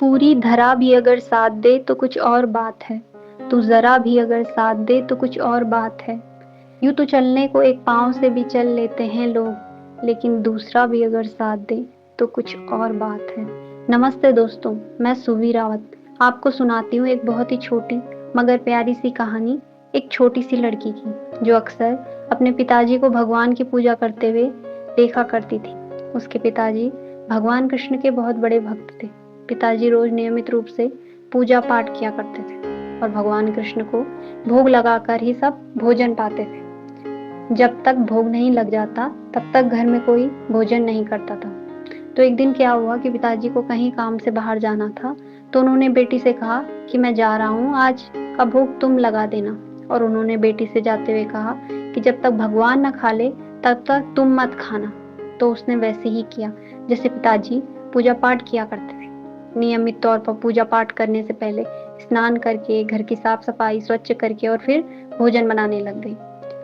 पूरी धरा भी अगर साथ दे तो कुछ और बात है, तू ज़रा भी अगर साथ दे तो कुछ और बात है। यूँ तो चलने को एक पाँव से भी चल लेते हैं लोग, लेकिन दूसरा भी अगर साथ दे तो कुछ और बात है। नमस्ते दोस्तों, मैं सुवी रावत आपको सुनाती हूँ एक बहुत ही छोटी मगर प्यारी सी कहानी, एक छोटी सी लड़की की, जो अक्सर अपने पिताजी को भगवान की पूजा करते हुए देखा करती थी। उसके पिताजी भगवान कृष्ण के बहुत बड़े भक्त थे। पिताजी रोज नियमित रूप से पूजा पाठ किया करते थे और भगवान कृष्ण को भोग लगाकर ही सब भोजन पाते थे। जब तक भोग नहीं लग जाता तब तक घर में कोई भोजन नहीं करता था। तो एक दिन क्या हुआ कि पिताजी को कहीं काम से बाहर जाना था, तो उन्होंने बेटी से कहा कि मैं जा रहा हूँ, आज का भोग तुम लगा देना। और उन्होंने बेटी से जाते हुए कहा कि जब तक भगवान न खा ले तब तक तुम मत खाना। तो उसने वैसे ही किया जैसे पिताजी पूजा पाठ किया करते थे। नियमित तौर पर पूजा पाठ करने से पहले स्नान करके, घर की साफ सफाई स्वच्छ करके और फिर भोजन बनाने लग गई।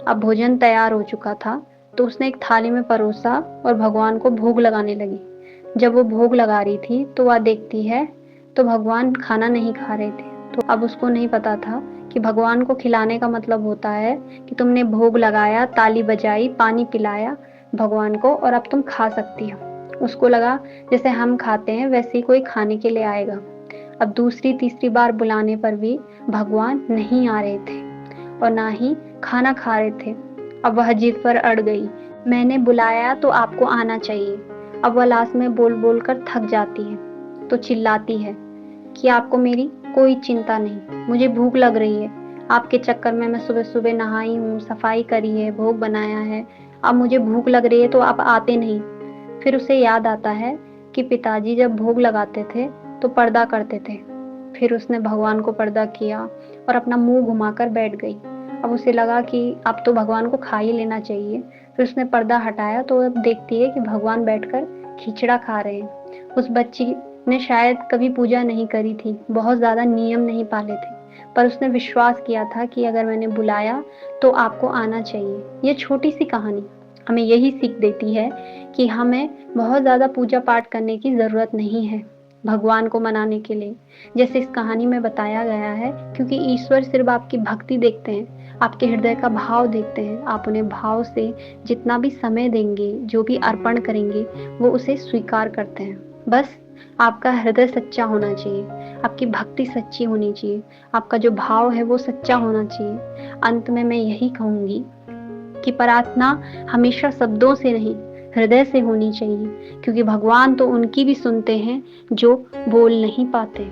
अब भोजन तैयार हो चुका था, तो उसने एक थाली में परोसा और भगवान को भोग लगाने लगी। जब वो भोग लगा रही थी तो वह देखती है तो भगवान खाना नहीं खा रहे थे। तो अब उसको नहीं पता था कि भगवान को खिलाने का मतलब होता है कि तुमने भोग लगाया, ताली बजाई, पानी पिलाया भगवान को और अब तुम खा सकती हो। उसको लगा जैसे हम खाते हैं वैसे ही कोई खाने के लिए आएगा। अब दूसरी तीसरी बार बुलाने पर भी भगवान नहीं आ रहे थे और ना ही खाना खा रहे थे। अब वह जिद पर अड़ गई, मैंने बुलाया तो आपको आना चाहिए। अब वह लास्ट में बोल बोल कर थक जाती है, तो चिल्लाती है कि आपको मेरी कोई चिंता नहीं, मुझे भूख लग रही है। आपके चक्कर में मैं सुबह सुबह नहाई हूँ, सफाई करी है, भोग बनाया है, अब मुझे भूख लग रही है तो आप आते नहीं। फिर उसे याद आता है कि पिताजी जब भोग लगाते थे तो पर्दा करते थे। फिर उसने भगवान को पर्दा किया और अपना मुंह घुमाकर बैठ गई। अब उसे लगा कि अब तो भगवान को खा ही लेना चाहिए। फिर उसने पर्दा हटाया तो अब देखती है कि भगवान बैठकर खिचड़ा खा रहे हैं। उस बच्ची ने शायद कभी पूजा नहीं करी थी, बहुत ज्यादा नियम नहीं पाले थे, पर उसने विश्वास किया था कि अगर मैंने बुलाया तो आपको आना चाहिए। ये छोटी सी कहानी हमें यही सीख देती है कि हमें बहुत ज़्यादा पूजा पाठ करने की ज़रूरत नहीं है भगवान को मनाने के लिए, जैसे इस कहानी में बताया गया है। क्योंकि ईश्वर सिर्फ आपकी भक्ति देखते हैं, आपके हृदय का भाव देखते हैं। आप उन्हें भाव से जितना भी समय देंगे, जो भी अर्पण करेंगे, वो उसे स्वीकार करते हैं। बस आपका हृदय सच्चा होना चाहिए, आपकी भक्ति सच्ची होनी चाहिए, आपका जो भाव है वो सच्चा होना चाहिए। अंत में मैं यही कहूँगी कि प्रार्थना हमेशा शब्दों से नहीं, हृदय से होनी चाहिए, क्योंकि भगवान तो उनकी भी सुनते हैं जो बोल नहीं पाते।